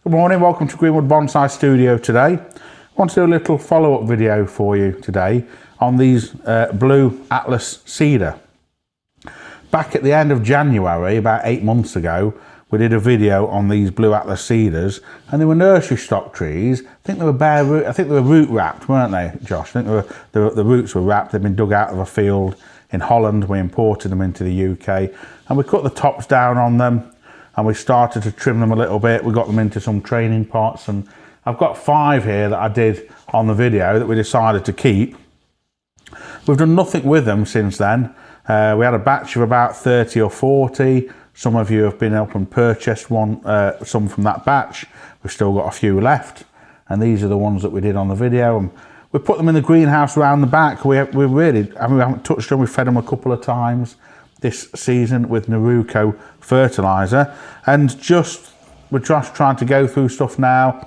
Good morning, welcome to Greenwood Bonsai Studio today. I want to do a little follow-up video for you today on these blue Atlas cedar. Back at the end of January, about 8 months ago, we did a video on these blue Atlas cedars, and they were nursery stock trees. I think they were bare root, I think they were root wrapped, weren't they, Josh? I think the roots were wrapped. They'd been dug out of a field in Holland. We imported them into the UK, and we cut the tops down on them, and we started to trim them a little bit. We got them into some training pots, and I've got 5 here that I did on the video that we decided to keep. We've done nothing with them since then. We had a batch of about 30 or 40. Some of you have been up and purchased some from that batch. We've still got a few left, and these are the ones that we did on the video. And we put them in the greenhouse around the back. We haven't touched them. We fed them a couple of times this season with Nursery fertilizer, and we're just trying to go through stuff now.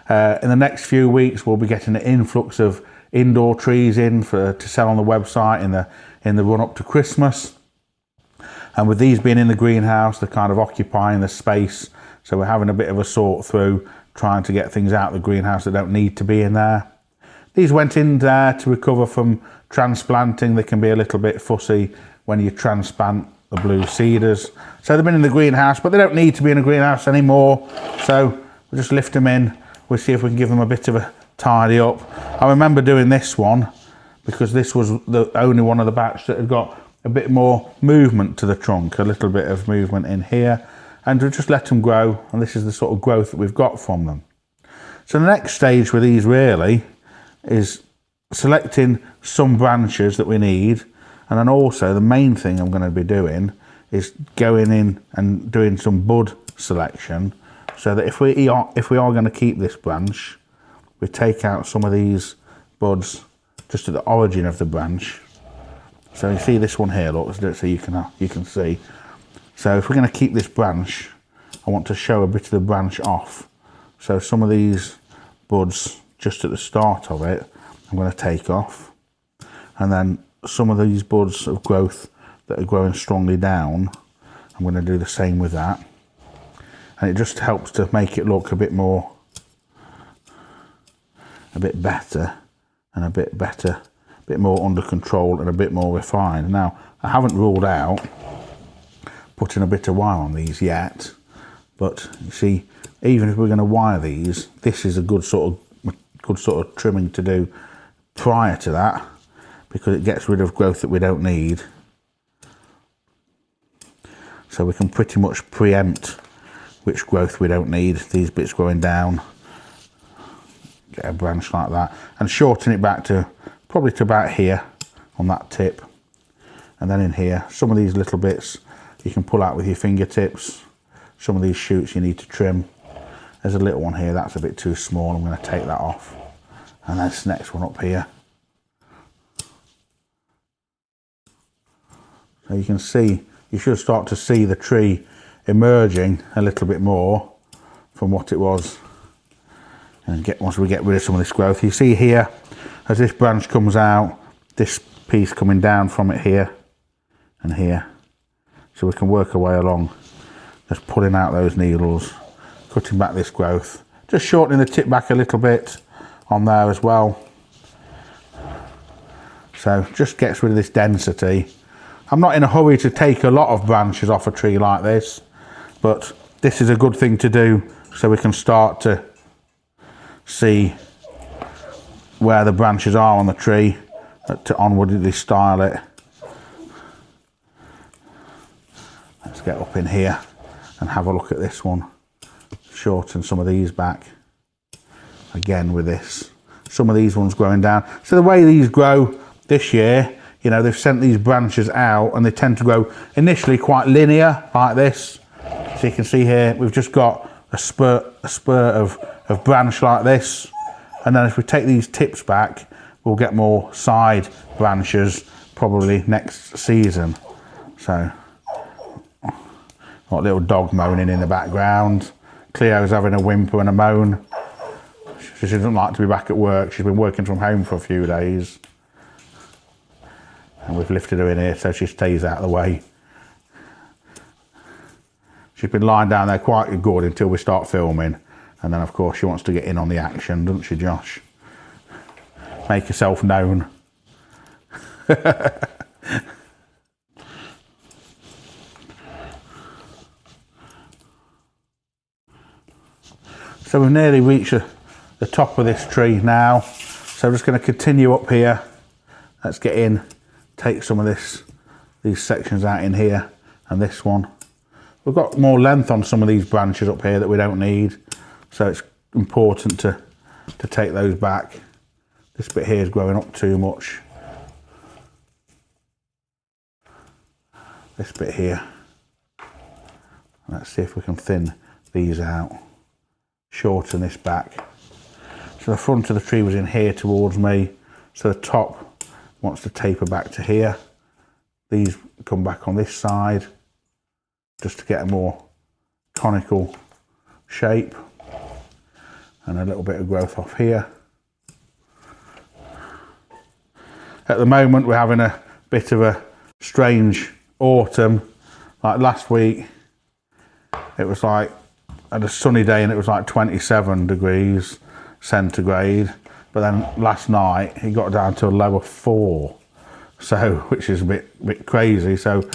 In the next few weeks, we'll be getting an influx of indoor trees in to sell on the website in the run up to Christmas. And with these being in the greenhouse, they're kind of occupying the space. So we're having a bit of a sort through, trying to get things out of the greenhouse that don't need to be in there. These went in there to recover from transplanting. They can be a little bit fussy when you transplant the blue cedars. So they've been in the greenhouse, but they don't need to be in a greenhouse anymore. So we'll just lift them in. We'll see if we can give them a bit of a tidy up. I remember doing this one because this was the only one of the batch that had got a bit more movement to the trunk, a little bit of movement in here, and we'll just let them grow. And this is the sort of growth that we've got from them. So the next stage with these really is selecting some branches that we need. And then also the main thing I'm going to be doing is going in and doing some bud selection, so that if we are going to keep this branch, we take out some of these buds just at the origin of the branch. So you see this one here, look, let's do it so you can see. So if we're going to keep this branch, I want to show a bit of the branch off. So some of these buds just at the start of it, I'm going to take off, and then some of these buds of growth that are growing strongly down, I'm going to do the same with that. And it just helps to make it look a bit better, and a bit more under control and a bit more refined. Now, I haven't ruled out putting a bit of wire on these yet, but you see, even if we're going to wire these, this is a good sort of trimming to do prior to that, because it gets rid of growth that we don't need. So we can pretty much preempt which growth we don't need. These bits growing down, get a branch like that, and shorten it back to probably to about here on that tip. And then in here, some of these little bits you can pull out with your fingertips. Some of these shoots you need to trim. There's a little one here, that's a bit too small. I'm going to take that off. And then this next one up here. So you can see, you should start to see the tree emerging a little bit more from what it was. And once we get rid of some of this growth, you see here, as this branch comes out, this piece coming down from it here and here. So we can work our way along, just pulling out those needles, cutting back this growth, just shortening the tip back a little bit on there as well. So just gets rid of this density. I'm not in a hurry to take a lot of branches off a tree like this, but this is a good thing to do so we can start to see where the branches are on the tree to onwardly style it. Let's get up in here and have a look at this one. Shorten some of these back again with this. Some of these ones growing down. So the way these grow this year, you know, they've sent these branches out and they tend to grow initially quite linear like this. So you can see here, we've just got a spur of branch like this. And then if we take these tips back, we'll get more side branches probably next season. So, got a little dog moaning in the background. Cleo's having a whimper and a moan. She doesn't like to be back at work. She's been working from home for a few days. And we've lifted her in here so she stays out of the way. She's been lying down there quite good until we start filming. And then of course she wants to get in on the action, doesn't she, Josh? Make yourself known. So we've nearly reached the top of this tree now. So I'm just going to continue up here. Let's get in, take some of these sections out in here, and this one. We've got more length on some of these branches up here that we don't need. So it's important to take those back. This bit here is growing up too much. This bit here. Let's see if we can thin these out. Shorten this back. So the front of the tree was in here towards me. So the top wants to taper back to here. These come back on this side just to get a more conical shape. And a little bit of growth off here. At the moment we're having a bit of a strange autumn. Like last week it was like, I had a sunny day and it was like 27 degrees centigrade, but then last night it got down to a low of 4, so which is a bit crazy. So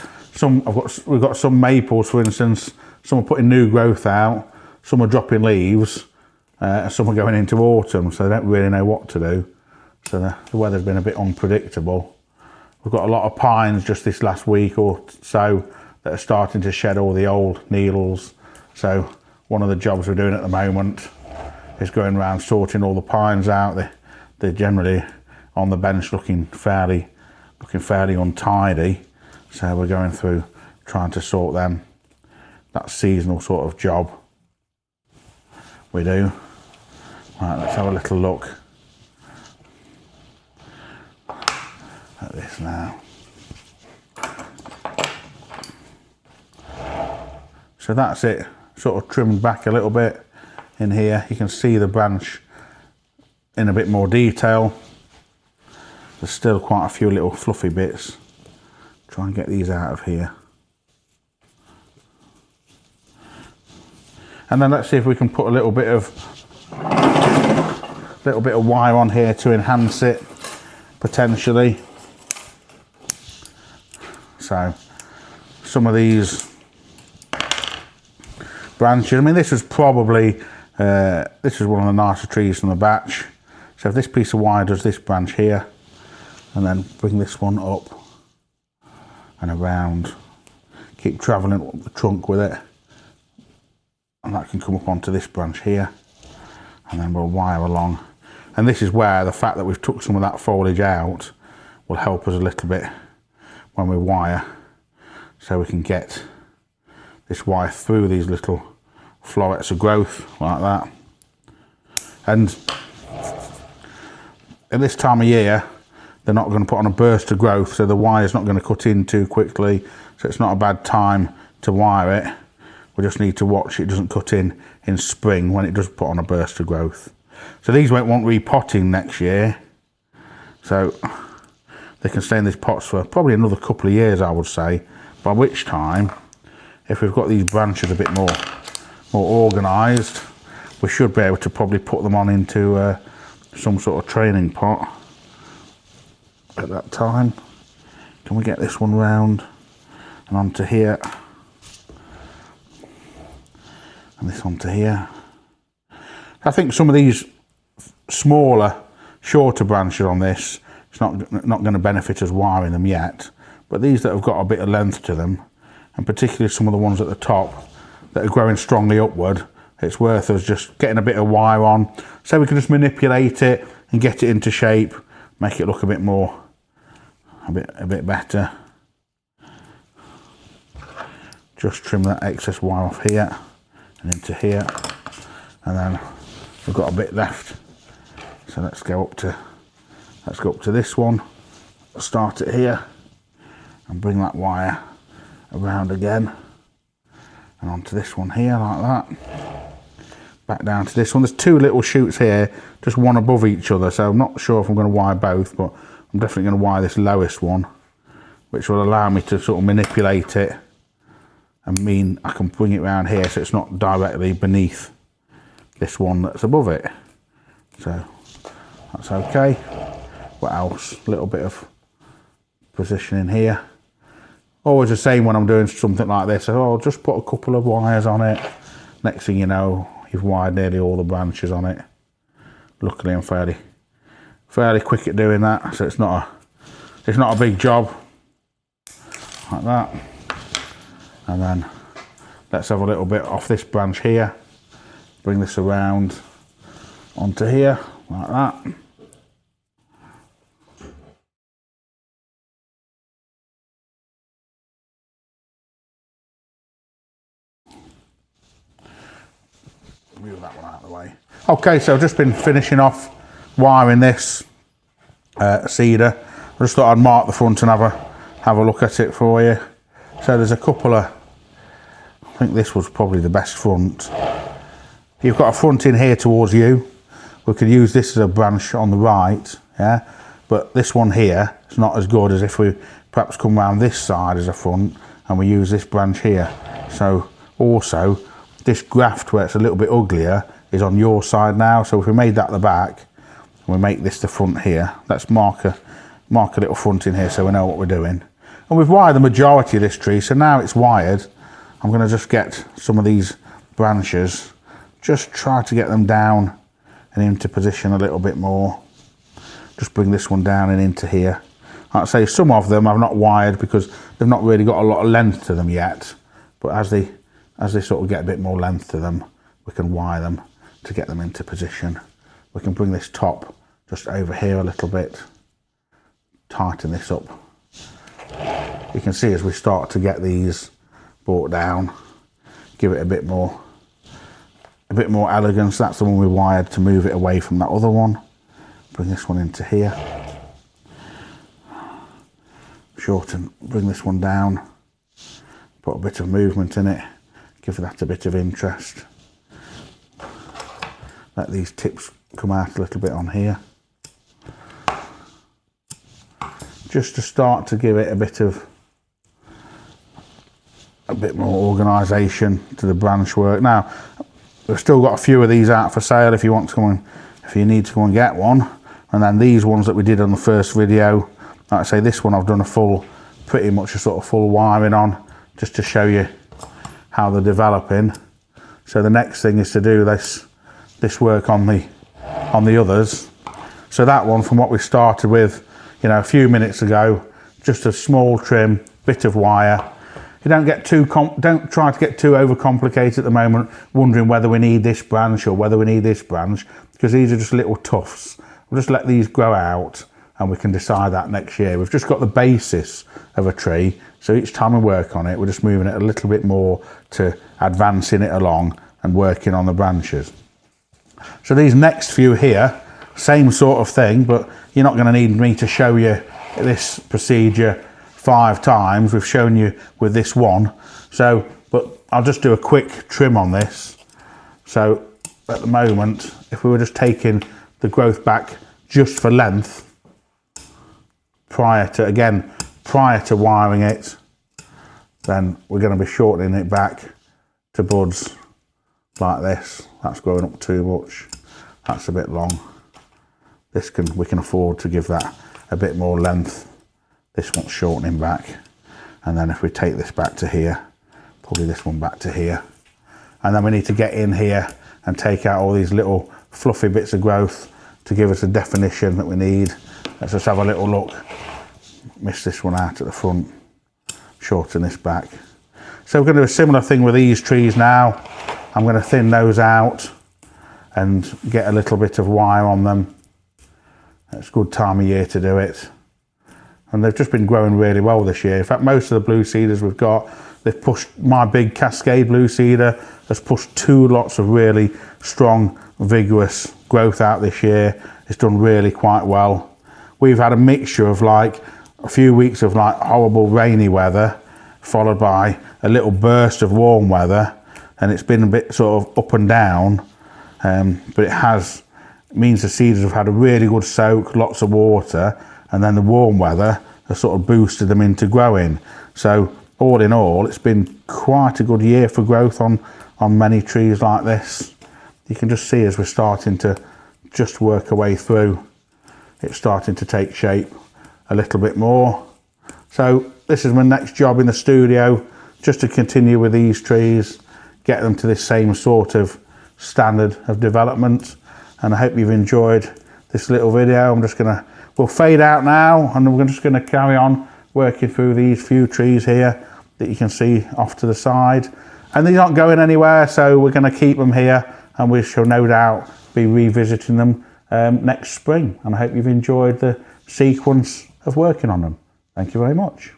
we've got some maples, for instance, some are putting new growth out, some are dropping leaves, some are going into autumn, so they don't really know what to do. So the weather's been a bit unpredictable. We've got a lot of pines just this last week or so that are starting to shed all the old needles. So one of the jobs we're doing at the moment is going around sorting all the pines out. They're generally on the bench looking fairly untidy. So we're going through trying to sort them. That seasonal sort of job we do. Right, let's have a little look at this now. So that's it, sort of trimmed back a little bit in here. You can see the branch in a bit more detail. There's still quite a few little fluffy bits. Try and get these out of here. And then let's see if we can put a little bit of wire on here to enhance it, potentially. So some of these branches, I mean this was probably, this is one of the nicer trees from the batch. So if this piece of wire does this branch here, and then bring this one up and around, keep travelling up the trunk with it, and that can come up onto this branch here, and then we'll wire along. And this is where the fact that we've took some of that foliage out will help us a little bit when we wire, so we can get this wire through these little florets of growth like that. And at this time of year they're not going to put on a burst of growth, so the wire's not going to cut in too quickly, so it's not a bad time to wire it. We just need to watch it doesn't cut in spring when it does put on a burst of growth. So these won't want repotting next year, so they can stay in these pots for probably another couple of years, I would say, by which time, if we've got these branches a bit more organised, we should be able to probably put them on into some sort of training pot at that time. Can we get this one round and onto here, and this onto here? I think some of these smaller, shorter branches on this, it's not going to benefit us wiring them yet, but these that have got a bit of length to them, and particularly some of the ones at the top that are growing strongly upward, it's worth us just getting a bit of wire on, so we can just manipulate it and get it into shape, make it look a bit more, a bit better. Just trim that excess wire off here and into here, and then we've got a bit left. So let's go up to this one. Start it here and bring that wire around again and onto this one here like that. Back down to this one. There's two little shoots here, just one above each other, so I'm not sure if I'm going to wire both, but I'm definitely going to wire this lowest one, which will allow me to sort of manipulate it and mean I can bring it around here so it's not directly beneath this one that's above it. So that's okay. What else? A little bit of positioning here. Always the same when I'm doing something like this. I'll just put a couple of wires on it. Next thing you know, you've wired nearly all the branches on it. Luckily I'm fairly quick at doing that, so it's not a big job. Like that. And then let's have a little bit off this branch here. Bring this around onto here, like that. Move that one out of the way. Okay, so I've just been finishing off wiring this cedar. I just thought I'd mark the front and have a look at it for you. So there's a couple of, I think this was probably the best front. You've got a front in here towards you. We could use this as a branch on the right, yeah. But this one here is not as good as if we perhaps come around this side as a front and we use this branch here. So also, this graft where it's a little bit uglier is on your side now. So if we made that the back and we make this the front here, let's mark a little front in here so we know what we're doing. And we've wired the majority of this tree, so now it's wired. I'm going to just get some of these branches, just try to get them down and into position a little bit more. Just bring this one down and into here. Like I say, some of them I've not wired because they've not really got a lot of length to them yet. But as they sort of get a bit more length to them, we can wire them to get them into position. We can bring this top just over here a little bit, tighten this up. You can see as we start to get these brought down, give it a bit more elegance. That's the one we wired to move it away from that other one. Bring this one into here. Shorten, bring this one down. Put a bit of movement in it. Give that a bit of interest. Let these tips come out a little bit on here. Just to start to give it a bit more organisation to the branch work. Now, we've still got a few of these out for sale if you want to come and, if you need to go and get one. And then these ones that we did on the first video, like I say, this one I've done pretty much a sort of full wiring on, just to show you how they're developing. So the next thing is to do this work on the others. So that one, from what we started with, you know, a few minutes ago, just a small trim, bit of wire. You don't try to get too overcomplicated at the moment, wondering whether we need this branch or whether we need this branch, because these are just little tufts. We'll just let these grow out and we can decide that next year. We've just got the basis of a tree, so each time we work on it, we're just moving it a little bit more to advancing it along and working on the branches. So these next few here, same sort of thing, but you're not going to need me to show you this procedure 5 times. We've shown you with this one. So, but I'll just do a quick trim on this. So at the moment, if we were just taking the growth back just for length, prior to wiring it, then we're going to be shortening it back to buds like this. That's growing up too much. That's a bit long. We can afford to give that a bit more length. This one's shortening back. And then if we take this back to here, probably this one back to here. And then we need to get in here and take out all these little fluffy bits of growth to give us the definition that we need. Let's just have a little look. Miss this one out at the front. Shorten this back. So we're going to do a similar thing with these trees now. I'm going to thin those out and get a little bit of wire on them. It's a good time of year to do it. And they've just been growing really well this year. In fact, most of the blue cedars we've got, they've pushed, my big Cascade blue cedar has pushed 2 lots of really strong, vigorous growth out this year. It's done really quite well. We've had a mixture of like a few weeks of like horrible rainy weather, followed by a little burst of warm weather, and it's been a bit sort of up and down, but it means the cedars have had a really good soak, lots of water, and then the warm weather has sort of boosted them into growing. So all in all, it's been quite a good year for growth on many trees like this. you can just see as we're starting to just work our way through, it's starting to take shape a little bit more. So this is my next job in the studio, just to continue with these trees, get them to this same sort of standard of development. And I hope you've enjoyed this little video. We'll fade out now, and we're just going to carry on working through these few trees here that you can see off to the side. And these aren't going anywhere, so we're going to keep them here, and we shall no doubt be revisiting them next spring. And I hope you've enjoyed the sequence of working on them. Thank you very much.